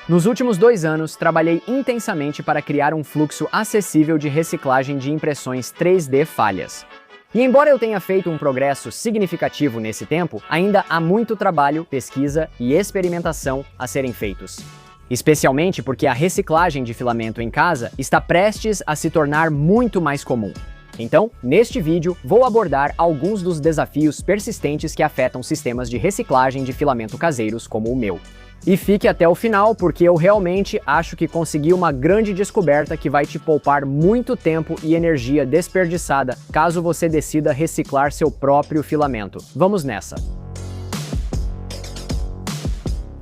Nos últimos 2 anos, trabalhei intensamente para criar um fluxo acessível de reciclagem de impressões 3D falhas. E embora eu tenha feito um progresso significativo nesse tempo, ainda há muito trabalho, pesquisa e experimentação a serem feitos. Especialmente porque a reciclagem de filamento em casa está prestes a se tornar muito mais comum. Então, neste vídeo, vou abordar alguns dos desafios persistentes que afetam sistemas de reciclagem de filamento caseiros como o meu. E fique até o final, porque eu realmente acho que consegui uma grande descoberta que vai te poupar muito tempo e energia desperdiçada caso você decida reciclar seu próprio filamento. Vamos nessa!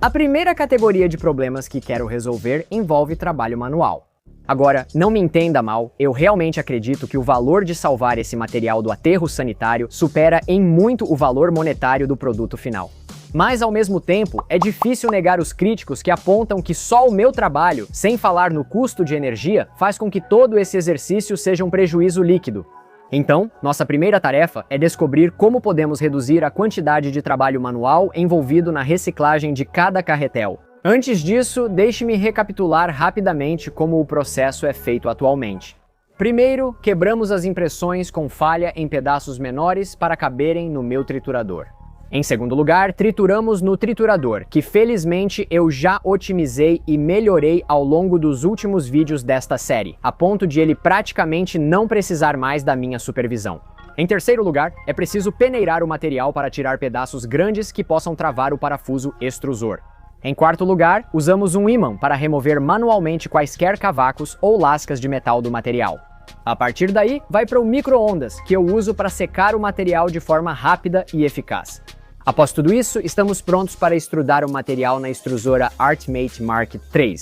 A primeira categoria de problemas que quero resolver envolve trabalho manual. Agora, não me entenda mal, eu realmente acredito que o valor de salvar esse material do aterro sanitário supera em muito o valor monetário do produto final. Mas, ao mesmo tempo, é difícil negar os críticos que apontam que só o meu trabalho, sem falar no custo de energia, faz com que todo esse exercício seja um prejuízo líquido. Então, nossa primeira tarefa é descobrir como podemos reduzir a quantidade de trabalho manual envolvido na reciclagem de cada carretel. Antes disso, deixe-me recapitular rapidamente como o processo é feito atualmente. Primeiro, quebramos as impressões com falha em pedaços menores para caberem no meu triturador. Em segundo lugar, trituramos no triturador, que felizmente eu já otimizei e melhorei ao longo dos últimos vídeos desta série, a ponto de ele praticamente não precisar mais da minha supervisão. Em terceiro lugar, é preciso peneirar o material para tirar pedaços grandes que possam travar o parafuso extrusor. Em quarto lugar, usamos um ímã para remover manualmente quaisquer cavacos ou lascas de metal do material. A partir daí, vai para o micro-ondas, que eu uso para secar o material de forma rápida e eficaz. Após tudo isso, estamos prontos para extrudar o material na extrusora ArtMate Mark III.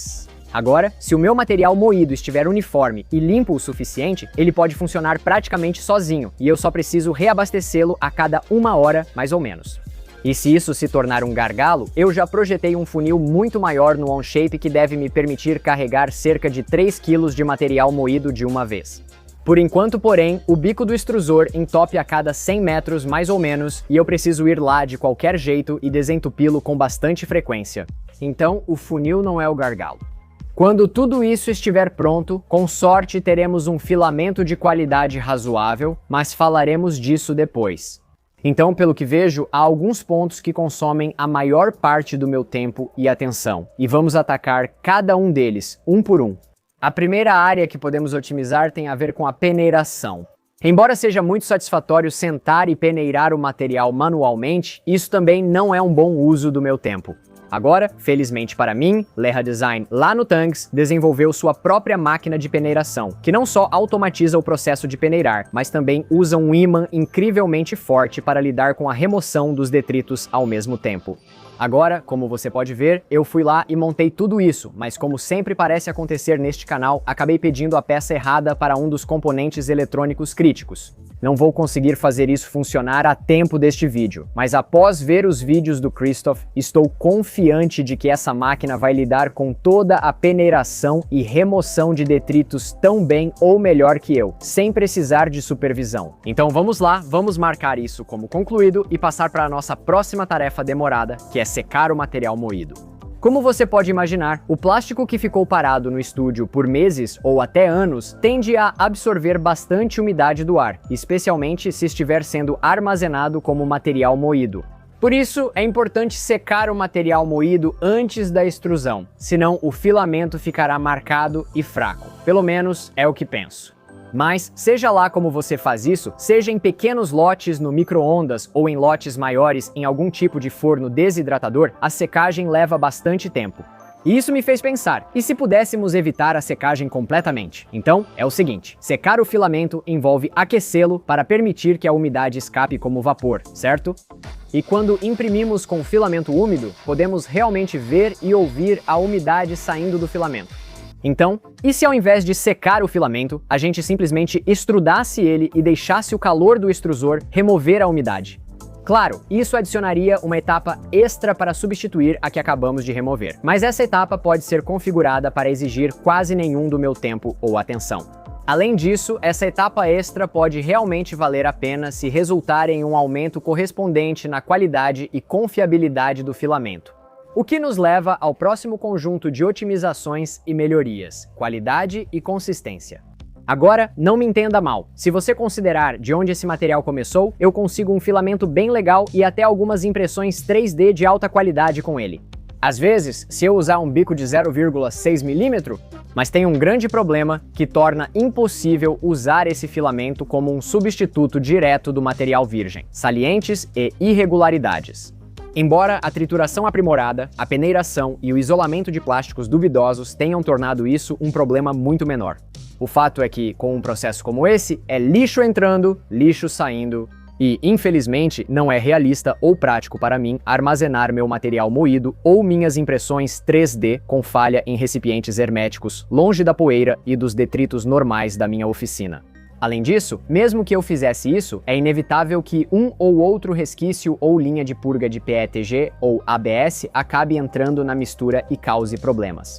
Agora, se o meu material moído estiver uniforme e limpo o suficiente, ele pode funcionar praticamente sozinho, e eu só preciso reabastecê-lo a cada 1 hora, mais ou menos. E se isso se tornar um gargalo, eu já projetei um funil muito maior no Onshape que deve me permitir carregar cerca de 3 kg de material moído de uma vez. Por enquanto, porém, o bico do extrusor entope a cada 100 metros mais ou menos e eu preciso ir lá de qualquer jeito e desentupi-lo com bastante frequência. Então, o funil não é o gargalo. Quando tudo isso estiver pronto, com sorte teremos um filamento de qualidade razoável, mas falaremos disso depois. Então, pelo que vejo, há alguns pontos que consomem a maior parte do meu tempo e atenção, e vamos atacar cada um deles, um por um. A primeira área que podemos otimizar tem a ver com a peneiração. Embora seja muito satisfatório sentar e peneirar o material manualmente, isso também não é um bom uso do meu tempo. Agora, felizmente para mim, Leha Design lá no Tangs desenvolveu sua própria máquina de peneiração, que não só automatiza o processo de peneirar, mas também usa um ímã incrivelmente forte para lidar com a remoção dos detritos ao mesmo tempo. Agora, como você pode ver, eu fui lá e montei tudo isso, mas como sempre parece acontecer neste canal, acabei pedindo a peça errada para um dos componentes eletrônicos críticos. Não vou conseguir fazer isso funcionar a tempo deste vídeo, mas após ver os vídeos do Christoph, estou confiante de que essa máquina vai lidar com toda a peneiração e remoção de detritos tão bem ou melhor que eu, sem precisar de supervisão. Então vamos lá, vamos marcar isso como concluído e passar para a nossa próxima tarefa demorada, que é secar o material moído. Como você pode imaginar, o plástico que ficou parado no estúdio por meses ou até anos tende a absorver bastante umidade do ar, especialmente se estiver sendo armazenado como material moído. Por isso, é importante secar o material moído antes da extrusão, senão o filamento ficará marcado e fraco. Pelo menos é o que penso. Mas, seja lá como você faz isso, seja em pequenos lotes no micro-ondas ou em lotes maiores em algum tipo de forno desidratador, a secagem leva bastante tempo. E isso me fez pensar, e se pudéssemos evitar a secagem completamente? Então, é o seguinte, secar o filamento envolve aquecê-lo para permitir que a umidade escape como vapor, certo? E quando imprimimos com filamento úmido, podemos realmente ver e ouvir a umidade saindo do filamento. Então, e se ao invés de secar o filamento, a gente simplesmente extrudasse ele e deixasse o calor do extrusor remover a umidade? Claro, isso adicionaria uma etapa extra para substituir a que acabamos de remover, mas essa etapa pode ser configurada para exigir quase nenhum do meu tempo ou atenção. Além disso, essa etapa extra pode realmente valer a pena se resultar em um aumento correspondente na qualidade e confiabilidade do filamento. O que nos leva ao próximo conjunto de otimizações e melhorias: qualidade e consistência. Agora, não me entenda mal. Se você considerar de onde esse material começou, eu consigo um filamento bem legal e até algumas impressões 3D de alta qualidade com ele. Às vezes, se eu usar um bico de 0,6 mm, mas tem um grande problema que torna impossível usar esse filamento como um substituto direto do material virgem: salientes e irregularidades. Embora a trituração aprimorada, a peneiração e o isolamento de plásticos duvidosos tenham tornado isso um problema muito menor. O fato é que, com um processo como esse, é lixo entrando, lixo saindo, e, infelizmente, não é realista ou prático para mim armazenar meu material moído ou minhas impressões 3D com falha em recipientes herméticos, longe da poeira e dos detritos normais da minha oficina. Além disso, mesmo que eu fizesse isso, é inevitável que um ou outro resquício ou linha de purga de PETG ou ABS acabe entrando na mistura e cause problemas.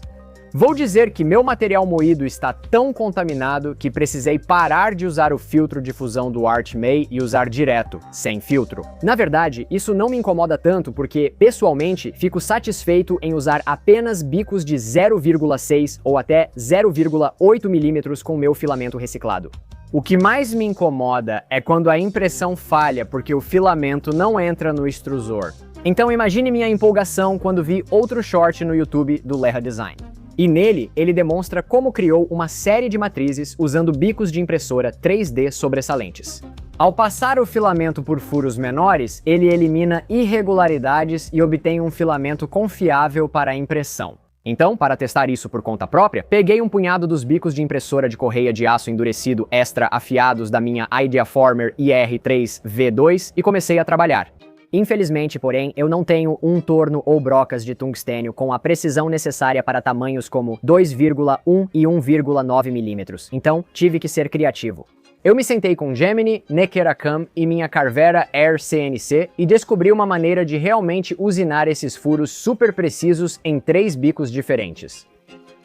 Vou dizer que meu material moído está tão contaminado que precisei parar de usar o filtro de fusão do Artmay e usar direto, sem filtro. Na verdade, isso não me incomoda tanto porque, pessoalmente, fico satisfeito em usar apenas bicos de 0,6 ou até 0,8 mm com meu filamento reciclado. O que mais me incomoda é quando a impressão falha porque o filamento não entra no extrusor. Então imagine minha empolgação quando vi outro short no YouTube do Lerra Design. E nele, ele demonstra como criou uma série de matrizes usando bicos de impressora 3D sobressalentes. Ao passar o filamento por furos menores, ele elimina irregularidades e obtém um filamento confiável para a impressão. Então, para testar isso por conta própria, peguei um punhado dos bicos de impressora de correia de aço endurecido extra afiados da minha Ideaformer IR3V2 e comecei a trabalhar. Infelizmente, porém, eu não tenho um torno ou brocas de tungstênio com a precisão necessária para tamanhos como 2,1 e 1,9 mm, então tive que ser criativo. Eu me sentei com Gemini, Nekeracam e minha Carvera Air CNC e descobri uma maneira de realmente usinar esses furos super precisos em 3 bicos diferentes.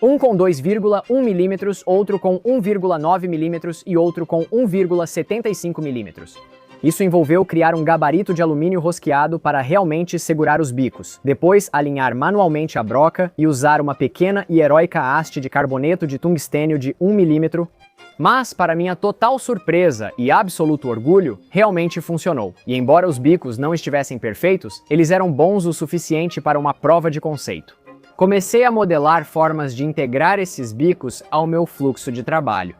Um com 2,1 mm, outro com 1,9 mm e outro com 1,75 mm. Isso envolveu criar um gabarito de alumínio rosqueado para realmente segurar os bicos, depois alinhar manualmente a broca e usar uma pequena e heróica haste de carboneto de tungstênio de 1 mm, mas, para minha total surpresa e absoluto orgulho, realmente funcionou. E embora os bicos não estivessem perfeitos, eles eram bons o suficiente para uma prova de conceito. Comecei a modelar formas de integrar esses bicos ao meu fluxo de trabalho.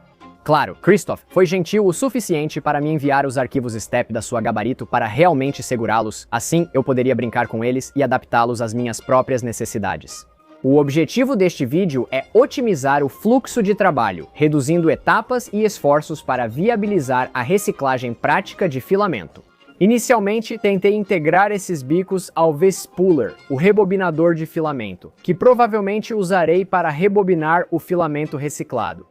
Claro, Christoph foi gentil o suficiente para me enviar os arquivos STEP da sua gabarito para realmente segurá-los, assim eu poderia brincar com eles e adaptá-los às minhas próprias necessidades. O objetivo deste vídeo é otimizar o fluxo de trabalho, reduzindo etapas e esforços para viabilizar a reciclagem prática de filamento. Inicialmente, tentei integrar esses bicos ao V-Spooler, o rebobinador de filamento, que provavelmente usarei para rebobinar o filamento reciclado.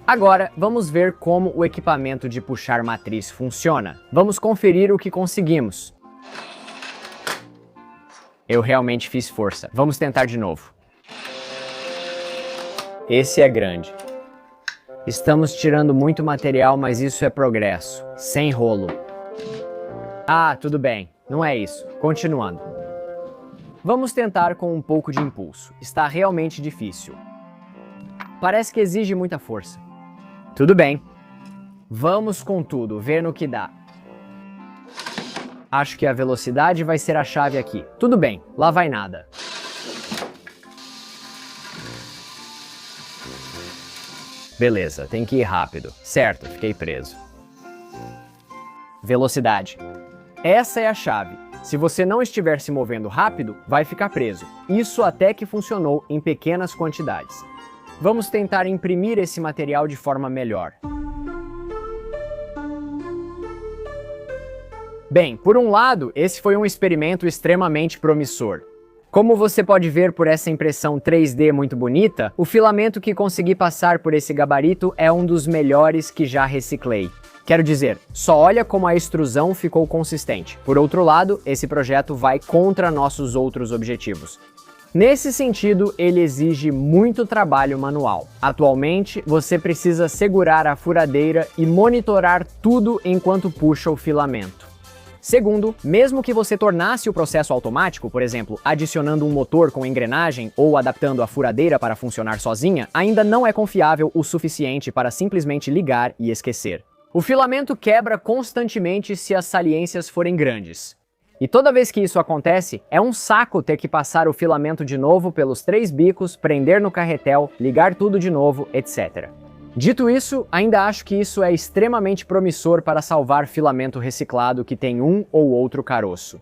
Agora, vamos ver como o equipamento de puxar matriz funciona. Vamos conferir o que conseguimos. Eu realmente fiz força. Vamos tentar de novo. Esse é grande. Estamos tirando muito material, mas isso é progresso. Sem rolo. Ah, tudo bem. Não é isso. Continuando. Vamos tentar com um pouco de impulso. Está realmente difícil. Parece que exige muita força. Tudo bem. Vamos com tudo, ver no que dá. Acho que a velocidade vai ser a chave aqui. Tudo bem, lá vai nada. Beleza, tem que ir rápido. Certo, fiquei preso. Velocidade. Essa é a chave. Se você não estiver se movendo rápido, vai ficar preso. Isso até que funcionou em pequenas quantidades. Vamos tentar imprimir esse material de forma melhor. Bem, por um lado, esse foi um experimento extremamente promissor. Como você pode ver por essa impressão 3D muito bonita, o filamento que consegui passar por esse gabarito é um dos melhores que já reciclei. Quero dizer, só olha como a extrusão ficou consistente. Por outro lado, esse projeto vai contra nossos outros objetivos. Nesse sentido, ele exige muito trabalho manual. Atualmente, você precisa segurar a furadeira e monitorar tudo enquanto puxa o filamento. Segundo, mesmo que você tornasse o processo automático, por exemplo, adicionando um motor com engrenagem ou adaptando a furadeira para funcionar sozinha, ainda não é confiável o suficiente para simplesmente ligar e esquecer. O filamento quebra constantemente se as saliências forem grandes. E toda vez que isso acontece, é um saco ter que passar o filamento de novo pelos 3 bicos, prender no carretel, ligar tudo de novo, etc. Dito isso, ainda acho que isso é extremamente promissor para salvar filamento reciclado que tem um ou outro caroço.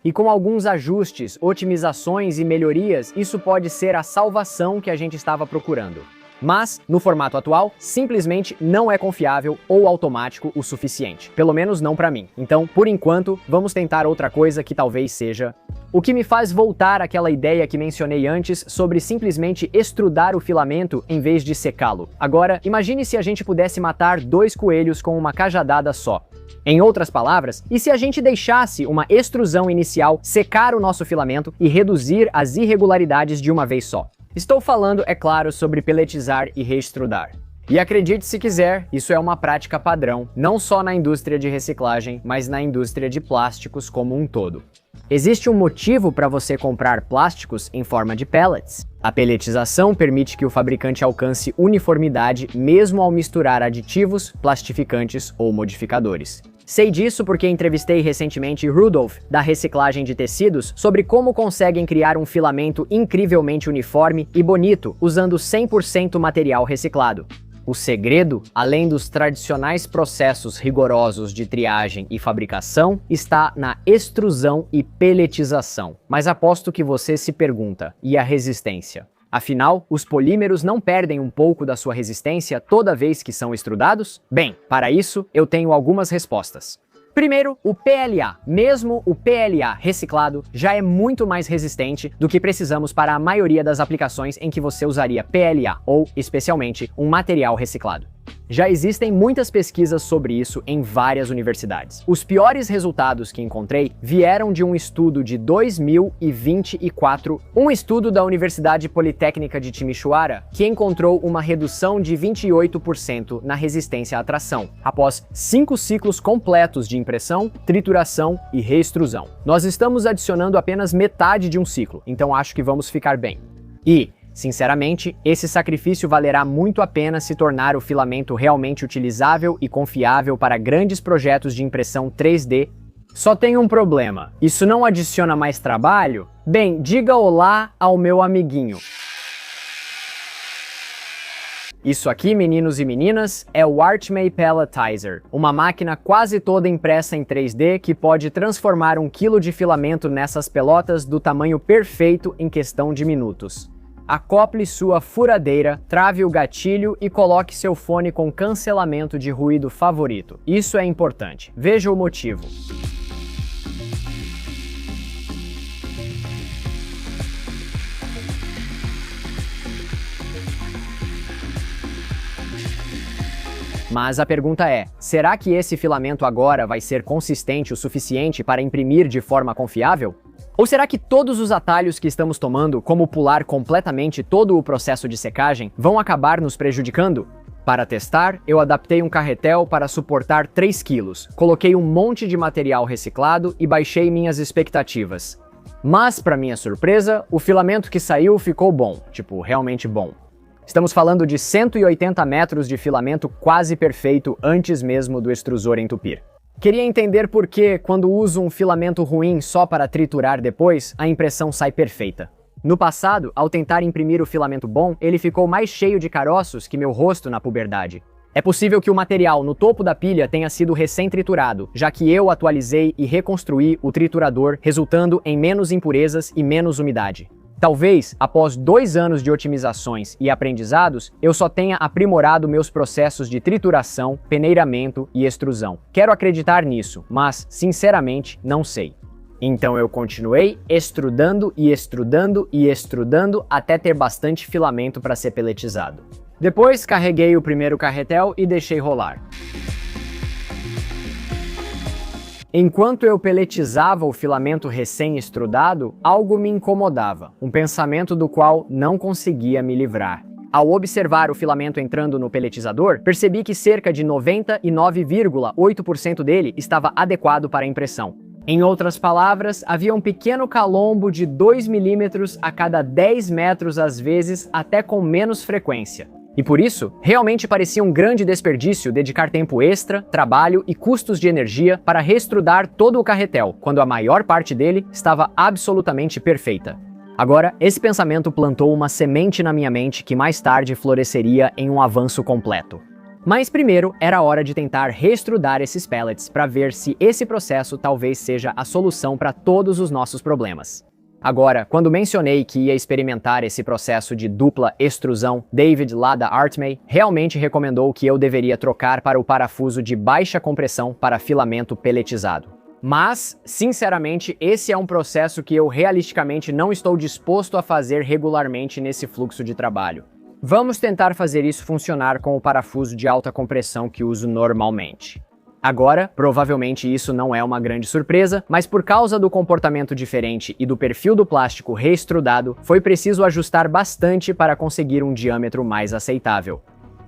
E com alguns ajustes, otimizações e melhorias, isso pode ser a salvação que a gente estava procurando. Mas, no formato atual, simplesmente não é confiável ou automático o suficiente. Pelo menos não para mim. Então, por enquanto, vamos tentar outra coisa que talvez seja... O que me faz voltar àquela ideia que mencionei antes sobre simplesmente extrudar o filamento em vez de secá-lo. Agora, imagine se a gente pudesse matar 2 coelhos com uma cajadada só. Em outras palavras, e se a gente deixasse uma extrusão inicial secar o nosso filamento e reduzir as irregularidades de uma vez só? Estou falando, é claro, sobre peletizar e reextrudar. E acredite se quiser, isso é uma prática padrão, não só na indústria de reciclagem, mas na indústria de plásticos como um todo. Existe um motivo para você comprar plásticos em forma de pellets. A pelletização permite que o fabricante alcance uniformidade mesmo ao misturar aditivos, plastificantes ou modificadores. Sei disso porque entrevistei recentemente Rudolf, da reciclagem de tecidos, sobre como conseguem criar um filamento incrivelmente uniforme e bonito usando 100% material reciclado. O segredo, além dos tradicionais processos rigorosos de triagem e fabricação, está na extrusão e pelletização. Mas aposto que você se pergunta, e a resistência? Afinal, os polímeros não perdem um pouco da sua resistência toda vez que são extrudados? Bem, para isso eu tenho algumas respostas. Primeiro, o PLA. Mesmo o PLA reciclado já é muito mais resistente do que precisamos para a maioria das aplicações em que você usaria PLA ou, especialmente, um material reciclado. Já existem muitas pesquisas sobre isso em várias universidades. Os piores resultados que encontrei vieram de um estudo de 2024, um estudo da Universidade Politécnica de Timisoara, que encontrou uma redução de 28% na resistência à tração, após 5 ciclos completos de impressão, trituração e reextrusão. Nós estamos adicionando apenas metade de um ciclo, então acho que vamos ficar bem. E, sinceramente, esse sacrifício valerá muito a pena se tornar o filamento realmente utilizável e confiável para grandes projetos de impressão 3D. Só tem um problema. Isso não adiciona mais trabalho? Bem, diga olá ao meu amiguinho. Isso aqui, meninos e meninas, é o Archmay Pelletizer, uma máquina quase toda impressa em 3D que pode transformar 1 kg de filamento nessas pelotas do tamanho perfeito em questão de minutos. Acople sua furadeira, trave o gatilho e coloque seu fone com cancelamento de ruído favorito. Isso é importante. Veja o motivo. Mas a pergunta é, será que esse filamento agora vai ser consistente o suficiente para imprimir de forma confiável? Ou será que todos os atalhos que estamos tomando, como pular completamente todo o processo de secagem, vão acabar nos prejudicando? Para testar, eu adaptei um carretel para suportar 3 kg, coloquei um monte de material reciclado e baixei minhas expectativas. Mas, para minha surpresa, o filamento que saiu ficou bom, realmente bom. Estamos falando de 180 metros de filamento quase perfeito antes mesmo do extrusor entupir. Queria entender por que, quando uso um filamento ruim só para triturar depois, a impressão sai perfeita. No passado, ao tentar imprimir o filamento bom, ele ficou mais cheio de caroços que meu rosto na puberdade. É possível que o material no topo da pilha tenha sido recém-triturado, já que eu atualizei e reconstruí o triturador, resultando em menos impurezas e menos umidade. Talvez, após 2 anos de otimizações e aprendizados, eu só tenha aprimorado meus processos de trituração, peneiramento e extrusão. Quero acreditar nisso, mas, sinceramente, não sei. Então eu continuei extrudando e extrudando e extrudando até ter bastante filamento para ser peletizado. Depois, carreguei o primeiro carretel e deixei rolar. Enquanto eu peletizava o filamento recém-extrudado, algo me incomodava, um pensamento do qual não conseguia me livrar. Ao observar o filamento entrando no peletizador, percebi que cerca de 99,8% dele estava adequado para a impressão. Em outras palavras, havia um pequeno calombo de 2 milímetros a cada 10 metros às vezes, até com menos frequência. E por isso, realmente parecia um grande desperdício dedicar tempo extra, trabalho e custos de energia para reestrudar todo o carretel, quando a maior parte dele estava absolutamente perfeita. Agora, esse pensamento plantou uma semente na minha mente que mais tarde floresceria em um avanço completo. Mas primeiro, era hora de tentar reestrudar esses pellets para ver se esse processo talvez seja a solução para todos os nossos problemas. Agora, quando mencionei que ia experimentar esse processo de dupla extrusão, David lá da Artmay realmente recomendou que eu deveria trocar para o parafuso de baixa compressão para filamento pelletizado. Mas, sinceramente, esse é um processo que eu realisticamente não estou disposto a fazer regularmente nesse fluxo de trabalho. Vamos tentar fazer isso funcionar com o parafuso de alta compressão que uso normalmente. Agora, provavelmente isso não é uma grande surpresa, mas por causa do comportamento diferente e do perfil do plástico reestrudado, foi preciso ajustar bastante para conseguir um diâmetro mais aceitável.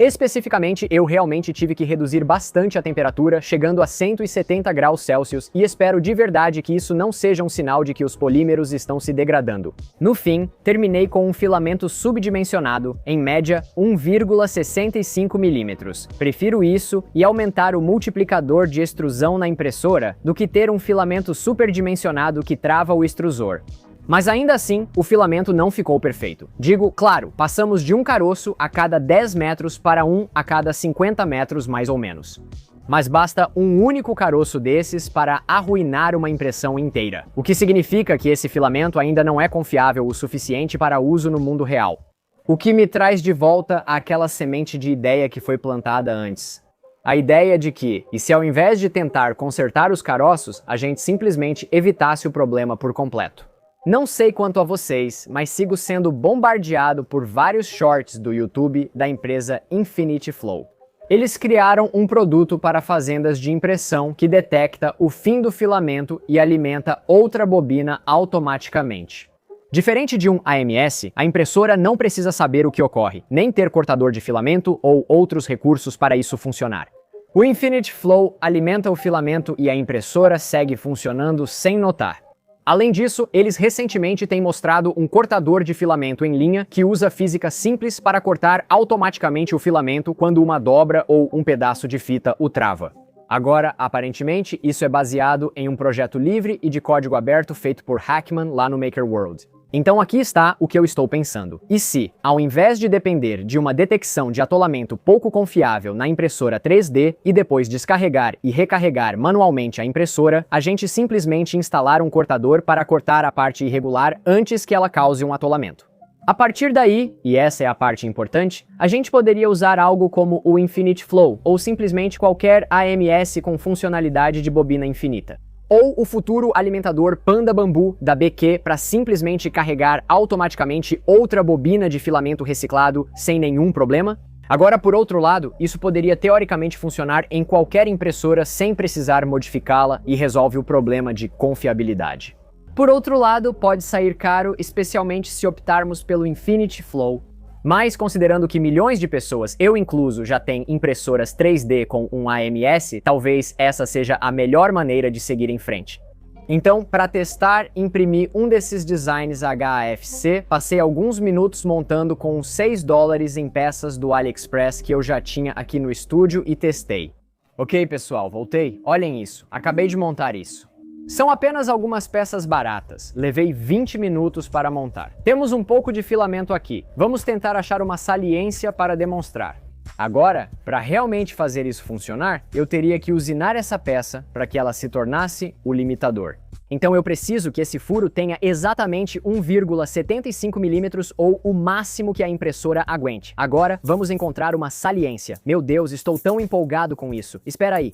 Especificamente, eu realmente tive que reduzir bastante a temperatura, chegando a 170 graus Celsius, e espero de verdade que isso não seja um sinal de que os polímeros estão se degradando. No fim, terminei com um filamento subdimensionado, em média 1,65 milímetros. Prefiro isso e aumentar o multiplicador de extrusão na impressora do que ter um filamento superdimensionado que trava o extrusor. Mas ainda assim, o filamento não ficou perfeito. Digo, claro, passamos de um caroço a cada 10 metros para um a cada 50 metros mais ou menos. Mas basta um único caroço desses para arruinar uma impressão inteira. O que significa que esse filamento ainda não é confiável o suficiente para uso no mundo real. O que me traz de volta àquela semente de ideia que foi plantada antes. A ideia de que, e se ao invés de tentar consertar os caroços, a gente simplesmente evitasse o problema por completo. Não sei quanto a vocês, mas sigo sendo bombardeado por vários shorts do YouTube da empresa Infinity Flow. Eles criaram um produto para fazendas de impressão que detecta o fim do filamento e alimenta outra bobina automaticamente. Diferente de um AMS, a impressora não precisa saber o que ocorre, nem ter cortador de filamento ou outros recursos para isso funcionar. O Infinity Flow alimenta o filamento e a impressora segue funcionando sem notar. Além disso, eles recentemente têm mostrado um cortador de filamento em linha que usa física simples para cortar automaticamente o filamento quando uma dobra ou um pedaço de fita o trava. Agora, aparentemente, isso é baseado em um projeto livre e de código aberto feito por Hackman lá no MakerWorld. Então aqui está o que eu estou pensando. E se, ao invés de depender de uma detecção de atolamento pouco confiável na impressora 3D e depois descarregar e recarregar manualmente a impressora, a gente simplesmente instalar um cortador para cortar a parte irregular antes que ela cause um atolamento? A partir daí, e essa é a parte importante, a gente poderia usar algo como o Infinity Flow ou simplesmente qualquer AMS com funcionalidade de bobina infinita. Ou o futuro alimentador Panda Bamboo da BQ para simplesmente carregar automaticamente outra bobina de filamento reciclado sem nenhum problema? Agora, por outro lado, isso poderia teoricamente funcionar em qualquer impressora sem precisar modificá-la e resolve o problema de confiabilidade. Por outro lado, pode sair caro, especialmente se optarmos pelo Infinity Flow. Mas considerando que milhões de pessoas, eu incluso, já têm impressoras 3D com um AMS, talvez essa seja a melhor maneira de seguir em frente. Então, para testar, imprimi um desses designs HAFC, passei alguns minutos montando com uns $6 em peças do AliExpress que eu já tinha aqui no estúdio e testei. Ok, pessoal, voltei? Olhem isso, acabei de montar isso. São apenas algumas peças baratas, levei 20 minutos para montar. Temos um pouco de filamento aqui, vamos tentar achar uma saliência para demonstrar. Agora, para realmente fazer isso funcionar, eu teria que usinar essa peça para que ela se tornasse o limitador. Então eu preciso que esse furo tenha exatamente 1,75 milímetros ou o máximo que a impressora aguente. Agora, vamos encontrar uma saliência. Meu Deus, estou tão empolgado com isso. Espera aí.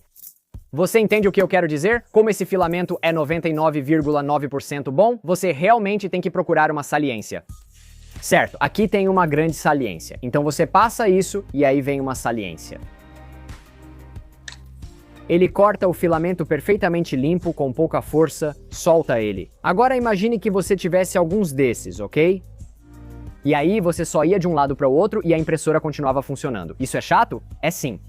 Você entende o que eu quero dizer? Como esse filamento é 99,9% bom, você realmente tem que procurar uma saliência. Certo, aqui tem uma grande saliência. Então você passa isso e aí vem uma saliência. Ele corta o filamento perfeitamente limpo, com pouca força, solta ele. Agora imagine que você tivesse alguns desses, ok? E aí você só ia de um lado para o outro e a impressora continuava funcionando. Isso é chato? É sim.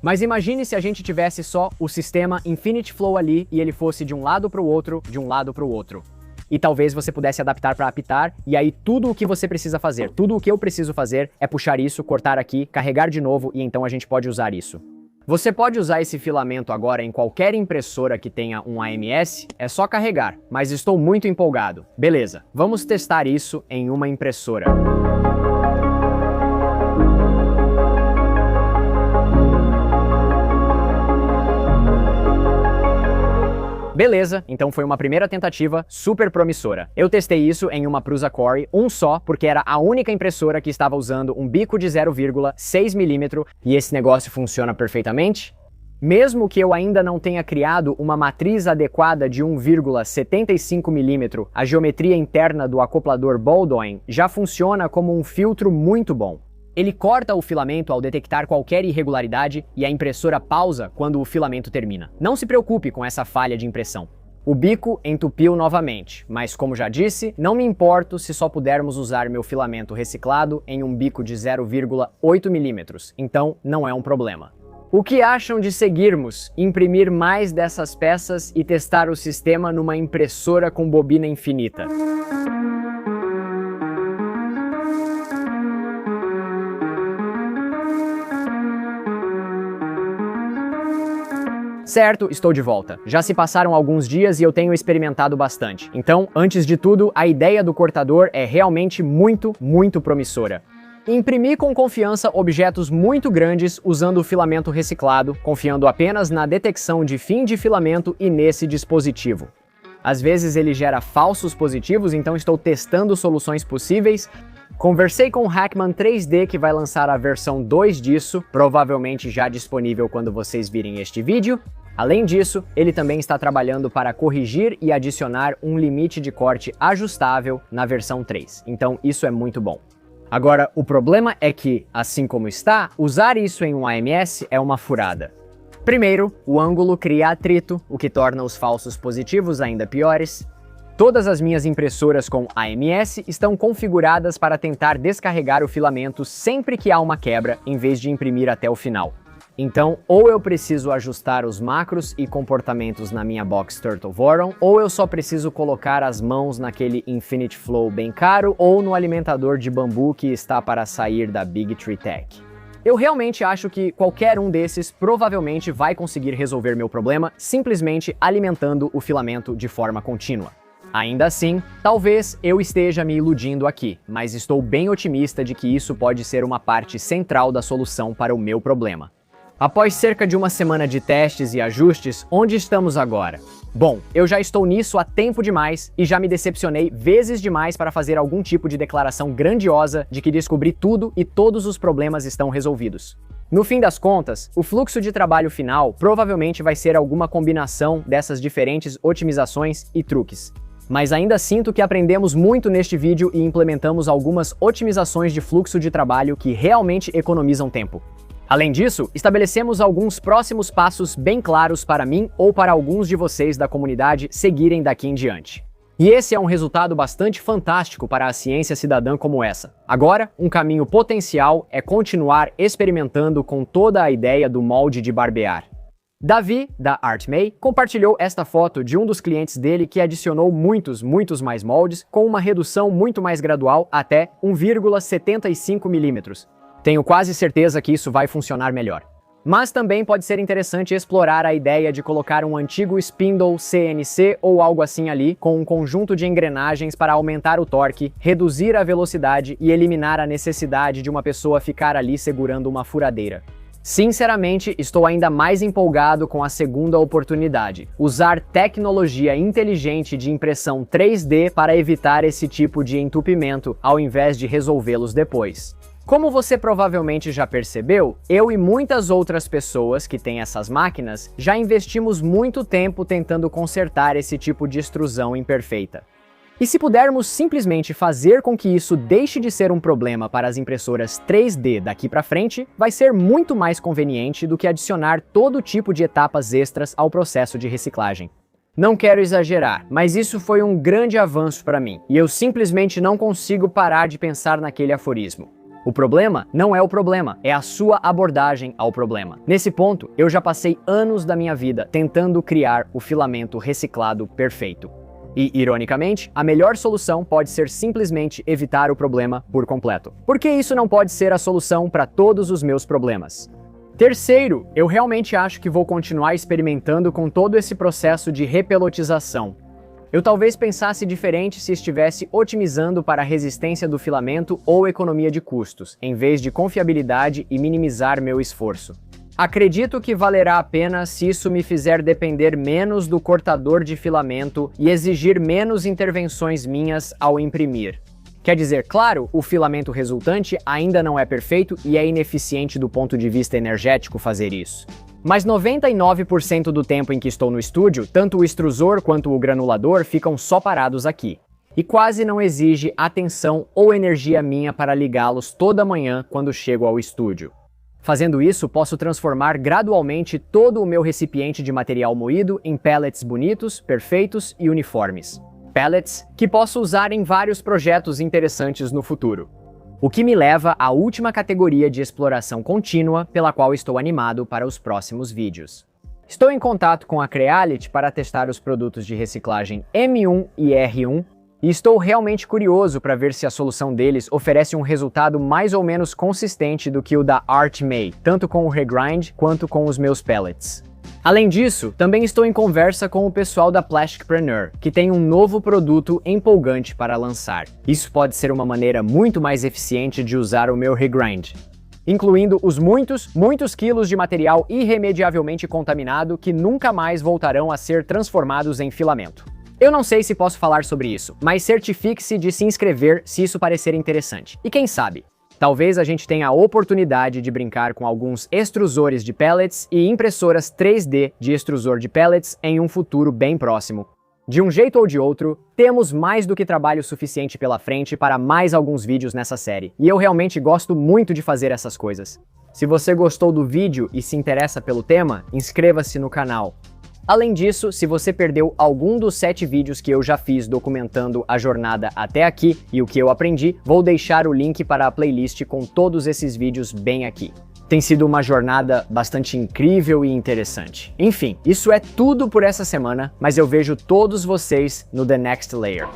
Mas imagine se a gente tivesse só o sistema Infinity Flow ali e ele fosse de um lado para o outro, de um lado para o outro. E talvez você pudesse adaptar para apitar, e aí tudo o que você precisa fazer, tudo o que eu preciso fazer é puxar isso, cortar aqui, carregar de novo e então a gente pode usar isso. Você pode usar esse filamento agora em qualquer impressora que tenha um AMS, é só carregar, mas estou muito empolgado. Beleza, vamos testar isso em uma impressora. Beleza, então foi uma primeira tentativa super promissora. Eu testei isso em uma Prusa Core, um só, porque era a única impressora que estava usando um bico de 0,6 mm e esse negócio funciona perfeitamente. Mesmo que eu ainda não tenha criado uma matriz adequada de 1,75 mm, a geometria interna do acoplador Baldwin já funciona como um filtro muito bom. Ele corta o filamento ao detectar qualquer irregularidade e a impressora pausa quando o filamento termina. Não se preocupe com essa falha de impressão. O bico entupiu novamente, mas como já disse, não me importo se só pudermos usar meu filamento reciclado em um bico de 0,8 mm, então não é um problema. O que acham de seguirmos, imprimir mais dessas peças e testar o sistema numa impressora com bobina infinita? Certo, estou de volta. Já se passaram alguns dias e eu tenho experimentado bastante. Então, antes de tudo, a ideia do cortador é realmente muito promissora. Imprimi com confiança objetos muito grandes usando o filamento reciclado, confiando apenas na detecção de fim de filamento e nesse dispositivo. Às vezes ele gera falsos positivos, então estou testando soluções possíveis. Conversei com o Hackman 3D que vai lançar a versão 2 disso, provavelmente já disponível quando vocês virem este vídeo. Além disso, ele também está trabalhando para corrigir e adicionar um limite de corte ajustável na versão 3, então isso é muito bom. Agora, o problema é que, assim como está, usar isso em um AMS é uma furada. Primeiro, o ângulo cria atrito, o que torna os falsos positivos ainda piores. Todas as minhas impressoras com AMS estão configuradas para tentar descarregar o filamento sempre que há uma quebra, em vez de imprimir até o final. Então, ou eu preciso ajustar os macros e comportamentos na minha Box Turtle Voron, ou eu só preciso colocar as mãos naquele Infinity Flow bem caro, ou no alimentador de bambu que está para sair da Big Tree Tech. Eu realmente acho que qualquer um desses provavelmente vai conseguir resolver meu problema simplesmente alimentando o filamento de forma contínua. Ainda assim, talvez eu esteja me iludindo aqui, mas estou bem otimista de que isso pode ser uma parte central da solução para o meu problema. Após cerca de uma semana de testes e ajustes, onde estamos agora? Bom, eu já estou nisso há tempo demais e já me decepcionei vezes demais para fazer algum tipo de declaração grandiosa de que descobri tudo e todos os problemas estão resolvidos. No fim das contas, o fluxo de trabalho final provavelmente vai ser alguma combinação dessas diferentes otimizações e truques. Mas ainda sinto que aprendemos muito neste vídeo e implementamos algumas otimizações de fluxo de trabalho que realmente economizam tempo. Além disso, estabelecemos alguns próximos passos bem claros para mim ou para alguns de vocês da comunidade seguirem daqui em diante. E esse é um resultado bastante fantástico para a ciência cidadã como essa. Agora, um caminho potencial é continuar experimentando com toda a ideia do molde de barbear. Davi, da ArtMay, compartilhou esta foto de um dos clientes dele que adicionou muitos mais moldes com uma redução muito mais gradual até 1,75 mm. Tenho quase certeza que isso vai funcionar melhor. Mas também pode ser interessante explorar a ideia de colocar um antigo spindle CNC ou algo assim ali, com um conjunto de engrenagens para aumentar o torque, reduzir a velocidade e eliminar a necessidade de uma pessoa ficar ali segurando uma furadeira. Sinceramente, estou ainda mais empolgado com a segunda oportunidade, usar tecnologia inteligente de impressão 3D para evitar esse tipo de entupimento, ao invés de resolvê-los depois. Como você provavelmente já percebeu, eu e muitas outras pessoas que têm essas máquinas já investimos muito tempo tentando consertar esse tipo de extrusão imperfeita. E se pudermos simplesmente fazer com que isso deixe de ser um problema para as impressoras 3D daqui para frente, vai ser muito mais conveniente do que adicionar todo tipo de etapas extras ao processo de reciclagem. Não quero exagerar, mas isso foi um grande avanço para mim, e eu simplesmente não consigo parar de pensar naquele aforismo. O problema não é o problema, é a sua abordagem ao problema. Nesse ponto, eu já passei anos da minha vida tentando criar o filamento reciclado perfeito. E, ironicamente, a melhor solução pode ser simplesmente evitar o problema por completo. Porque isso não pode ser a solução para todos os meus problemas. Terceiro, eu realmente acho que vou continuar experimentando com todo esse processo de repelotização. Eu talvez pensasse diferente se estivesse otimizando para a resistência do filamento ou economia de custos, em vez de confiabilidade e minimizar meu esforço. Acredito que valerá a pena se isso me fizer depender menos do cortador de filamento e exigir menos intervenções minhas ao imprimir. Quer dizer, claro, o filamento resultante ainda não é perfeito e é ineficiente do ponto de vista energético fazer isso. Mas 99% do tempo em que estou no estúdio, tanto o extrusor quanto o granulador ficam só parados aqui. E quase não exige atenção ou energia minha para ligá-los toda manhã quando chego ao estúdio. Fazendo isso, posso transformar gradualmente todo o meu recipiente de material moído em pellets bonitos, perfeitos e uniformes. Pellets que posso usar em vários projetos interessantes no futuro. O que me leva à última categoria de exploração contínua pela qual estou animado para os próximos vídeos. Estou em contato com a Creality para testar os produtos de reciclagem M1 e R1 e estou realmente curioso para ver se a solução deles oferece um resultado mais ou menos consistente do que o da Artmay, tanto com o regrind quanto com os meus pellets. Além disso, também estou em conversa com o pessoal da Plasticpreneur, que tem um novo produto empolgante para lançar. Isso pode ser uma maneira muito mais eficiente de usar o meu regrind, incluindo os muitos quilos de material irremediavelmente contaminado que nunca mais voltarão a ser transformados em filamento. Eu não sei se posso falar sobre isso, mas certifique-se de se inscrever se isso parecer interessante. E quem sabe, talvez a gente tenha a oportunidade de brincar com alguns extrusores de pellets e impressoras 3D de extrusor de pellets em um futuro bem próximo. De um jeito ou de outro, temos mais do que trabalho suficiente pela frente para mais alguns vídeos nessa série, e eu realmente gosto muito de fazer essas coisas. Se você gostou do vídeo e se interessa pelo tema, inscreva-se no canal. Além disso, se você perdeu algum dos 7 vídeos que eu já fiz documentando a jornada até aqui e o que eu aprendi, vou deixar o link para a playlist com todos esses vídeos bem aqui. Tem sido uma jornada bastante incrível e interessante. Enfim, isso é tudo por essa semana, mas eu vejo todos vocês no The Next Layer.